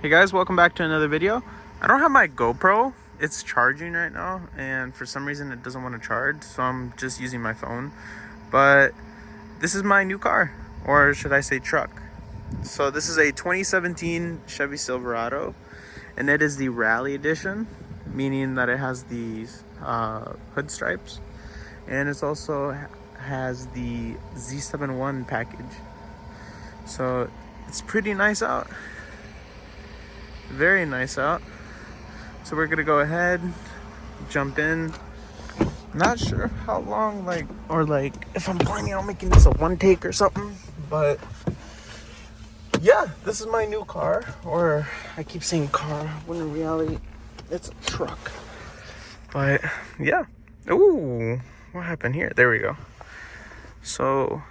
Hey guys, welcome back to another video. I don't have my GoPro. It's charging right now, and for some reason it doesn't want to charge, so I'm just using my phone. But this is my new car, or should I say truck. So this is a 2017 Chevy Silverado, and it is the Rally Edition, meaning that it has these hood stripes, and it also has the Z71 package. So it's pretty nice out. Very nice out. So we're gonna go ahead, jump in. Not sure how long, if I'm planning on making this a one take or something, but yeah, this is my new car, or I keep saying car when in reality it's a truck. But yeah. Ooh, what happened here? There we go. So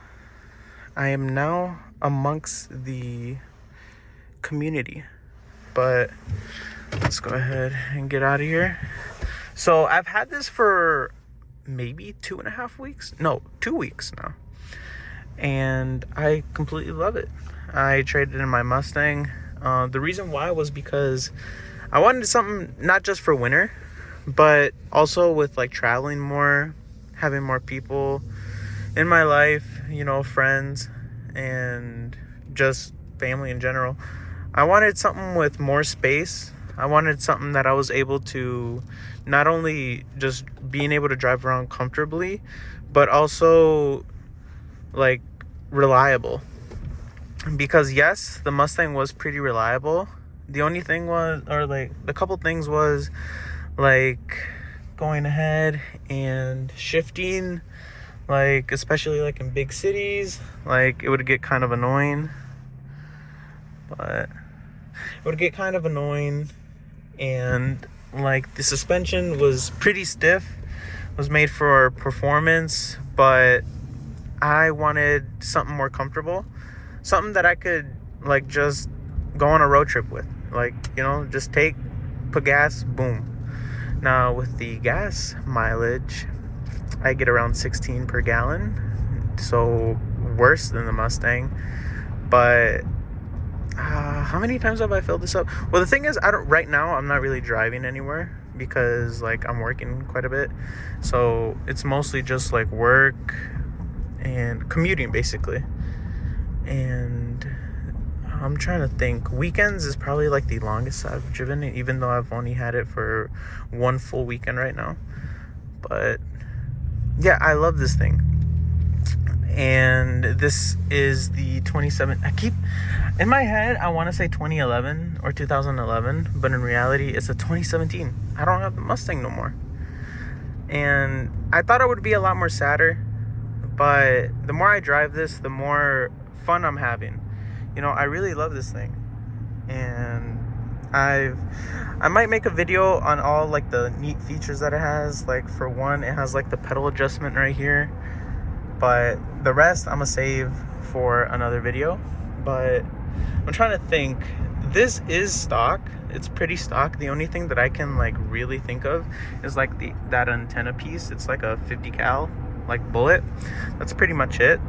I am now amongst the community. But let's go ahead and get out of here. So I've had this for maybe 2.5 weeks. No, 2 weeks now. And I completely love it. I traded in my Mustang. The reason why was because I wanted something not just for winter, but also with like traveling more, having more people in my life, friends, and just family in general. I wanted something with more space. I wanted something that I was able to not only just being able to drive around comfortably, but also like reliable. Because yes, the Mustang was pretty reliable. The only thing was, the couple things was like going ahead and shifting, especially in big cities, it would get kind of annoying. But it would get kind of annoying, and the suspension was pretty stiff. It was made for performance, but I wanted something more comfortable, something that I could just go on a road trip with, just put gas, boom. Now with the gas mileage, I get around 16 per gallon, so worse than the Mustang. But how many times have I filled this up? Well, the thing is, right now I'm not really driving anywhere because I'm working quite a bit. So it's mostly just work and commuting basically. And I'm trying to think. Weekends is probably the longest I've driven, even though I've only had it for one full weekend right now. But yeah, I love this thing. And this is the 27. In my head, I want to say 2011 or 2011, but in reality, it's a 2017. I don't have the Mustang no more. And I thought it would be a lot more sadder, but the more I drive this, the more fun I'm having. I really love this thing. And I might make a video on all the neat features that it has. For one, it has the pedal adjustment right here. But the rest I'm gonna save for another video. But I'm trying to think. This is stock. It's pretty stock. The only thing that I can really think of is that antenna piece. It's a 50 cal bullet. That's pretty much it.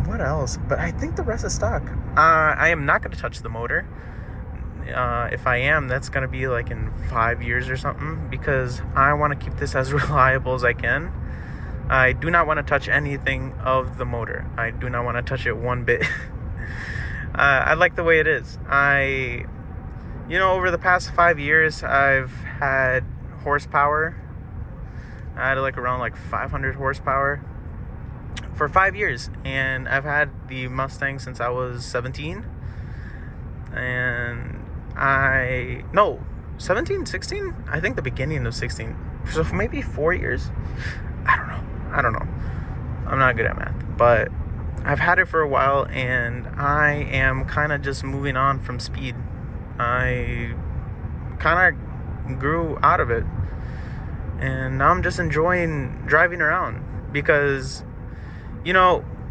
What else? But I think the rest is stock. I am not gonna touch the motor. If I am, that's gonna be in 5 years or something, because I want to keep this as reliable as I can. I do not want to touch anything of the motor. I do not want to touch it one bit. I like the way it is. Over the past 5 years, I've had horsepower. I had around 500 horsepower for 5 years. And I've had the Mustang since I was 17. And 17, 16? I think the beginning of 16. So maybe 4 years. I don't know. I'm not good at math, but I've had it for a while, and I am kind of just moving on from speed. I kind of grew out of it, and now I'm just enjoying driving around because,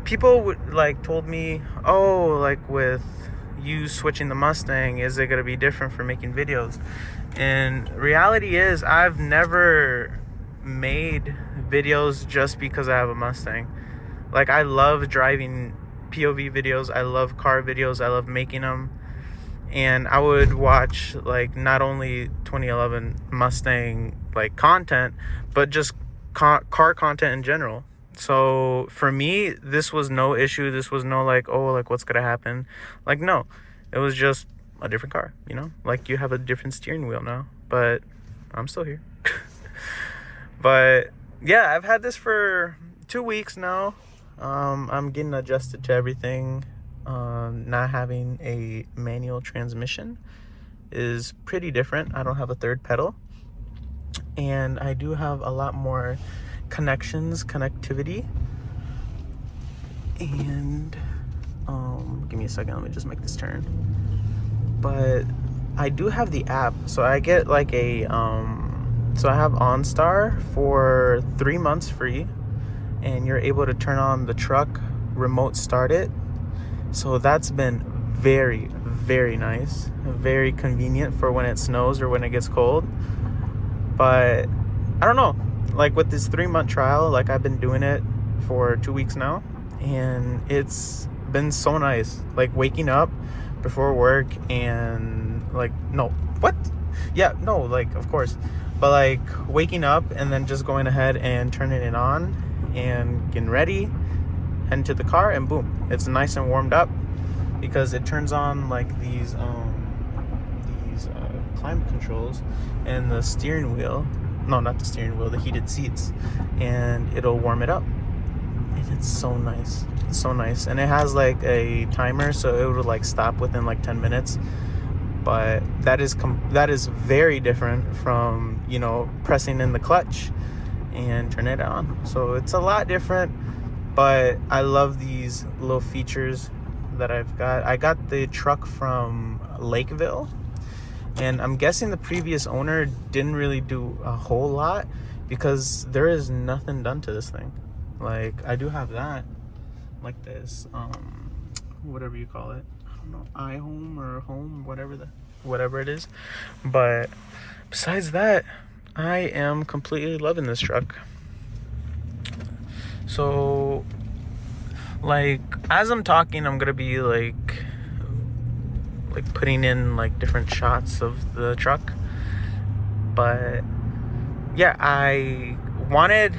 people told me, with you switching the Mustang, is it going to be different for making videos? And reality is, I've never made videos just because I have a Mustang. I love driving POV videos. I love car videos. I love making them. and I would watch like not only 2011 Mustang like content, but just car content in general. So for me, this was no issue. This was no like, oh, like what's gonna happen. Like, no, it was just a different car, you know, like you have a different steering wheel now, but I'm still here. But yeah, I've had this for 2 weeks now. I'm getting adjusted to everything. Not having a manual transmission is pretty different. I don't have a third pedal, and I do have a lot more connectivity. And give me a second, let me just make this turn. But I do have the app, so I get like a so I have OnStar for 3 months free, and you're able to turn on the truck, remote start it. So that's been very, very nice, very convenient for when it snows or when it gets cold. But I don't know, like with this 3-month trial, like I've been doing it for 2 weeks now, and it's been so nice. Like waking up before work and like, no, what? Yeah, no, like of course. But like waking up and then just going ahead and turning it on and getting ready, heading to the car, and boom, it's nice and warmed up, because it turns on like these climate controls and the steering wheel. No, not the steering wheel, the heated seats, and it'll warm it up. And it's so nice. It's so nice. And it has like a timer, so it would like stop within like 10 minutes. But that is very different from, you know, pressing in the clutch and turn it on. So it's a lot different, but I love these little features that I've got. I got the truck from Lakeville, and I'm guessing the previous owner didn't really do a whole lot, because there is nothing done to this thing. Like I do have that, like this whatever you call it, I don't know, iHome or home, whatever it is. But besides that, I am completely loving this truck. So like as I'm talking, I'm gonna be like putting in like different shots of the truck. But yeah, I wanted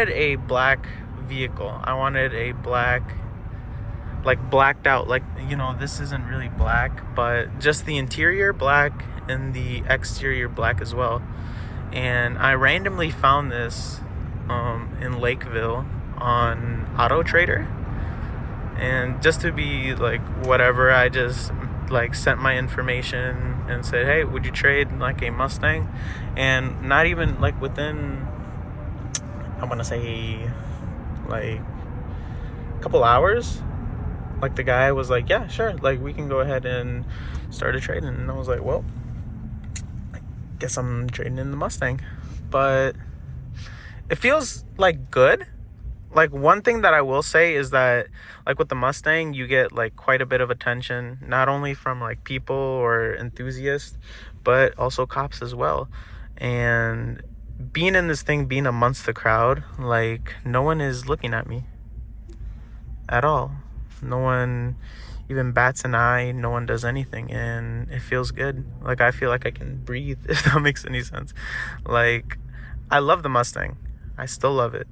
a black vehicle. I wanted a black, like blacked out, like, you know, this isn't really black, but just the interior black and the exterior black as well. And I randomly found this in Lakeville on Auto Trader, and just to be like whatever, I just like sent my information and said, hey, would you trade like a Mustang? And not even like within, I want to say like a couple hours, like the guy was like, yeah, sure, like we can go ahead and start a trade. And I was like, well, I guess I'm trading in the Mustang. But it feels like good. Like one thing that I will say is that like with the Mustang, you get like quite a bit of attention, not only from like people or enthusiasts, but also cops as well. And being in this thing, being amongst the crowd, like no one is looking at me at all. No one even bats an eye. No one does anything, and it feels good. Like I feel like I can breathe, if that makes any sense. Like I love the Mustang. I still love it.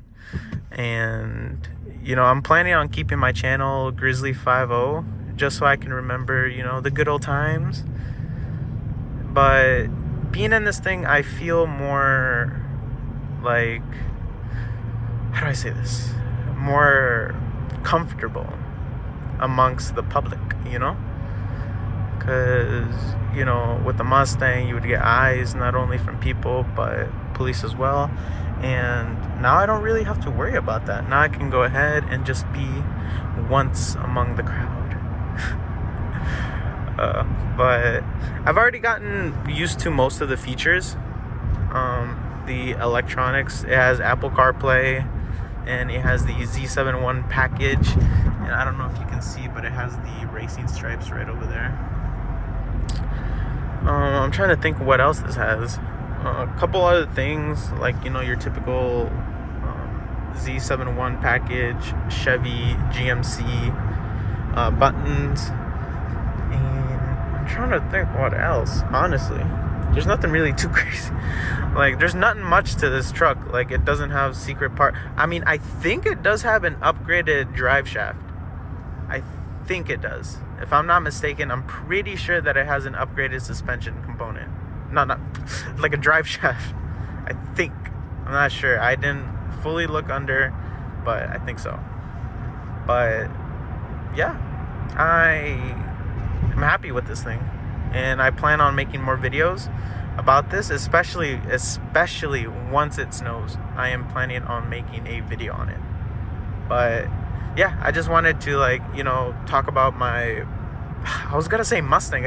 And you know, I'm planning on keeping my channel Grizzly 50, just so I can remember, you know, the good old times. But being in this thing, I feel more like, how do I say this, more comfortable amongst the public, you know, because, you know, with the Mustang you would get eyes not only from people but police as well. And now I don't really have to worry about that. Now I can go ahead and just be once among the crowd. But I've already gotten used to most of the features. The electronics, it has Apple CarPlay, and it has the Z71 package. And I don't know if you can see, but it has the racing stripes right over there. I'm trying to think what else this has. A couple other things, like, you know, your typical Z71 package, Chevy, GMC, buttons, and I'm trying to think what else. Honestly, there's nothing really too crazy. Like, there's nothing much to this truck. Like, it doesn't have secret part. I mean, I think it does have an upgraded drive shaft. I think it does. If I'm not mistaken, I'm pretty sure that it has an upgraded suspension component. Not like a drive shaft. I think. I'm not sure. I didn't fully look under, but I think so. But yeah, I am happy with this thing, and I plan on making more videos about this, especially once it snows. I am planning on making a video on it. But yeah, I just wanted to, like, you know, talk about my, I was gonna say Mustang.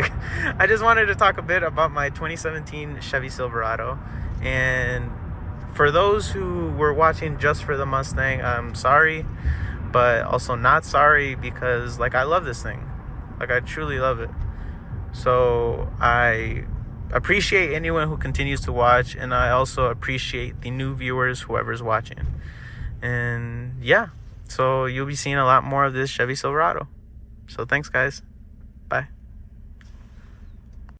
I just wanted to talk a bit about my 2017 Chevy Silverado. And for those who were watching just for the Mustang, I'm sorry, but also not sorry, because, like, I love this thing. Like, I truly love it. So I appreciate anyone who continues to watch, and I also appreciate the new viewers, whoever's watching. And yeah, so you'll be seeing a lot more of this Chevy Silverado. So thanks, guys.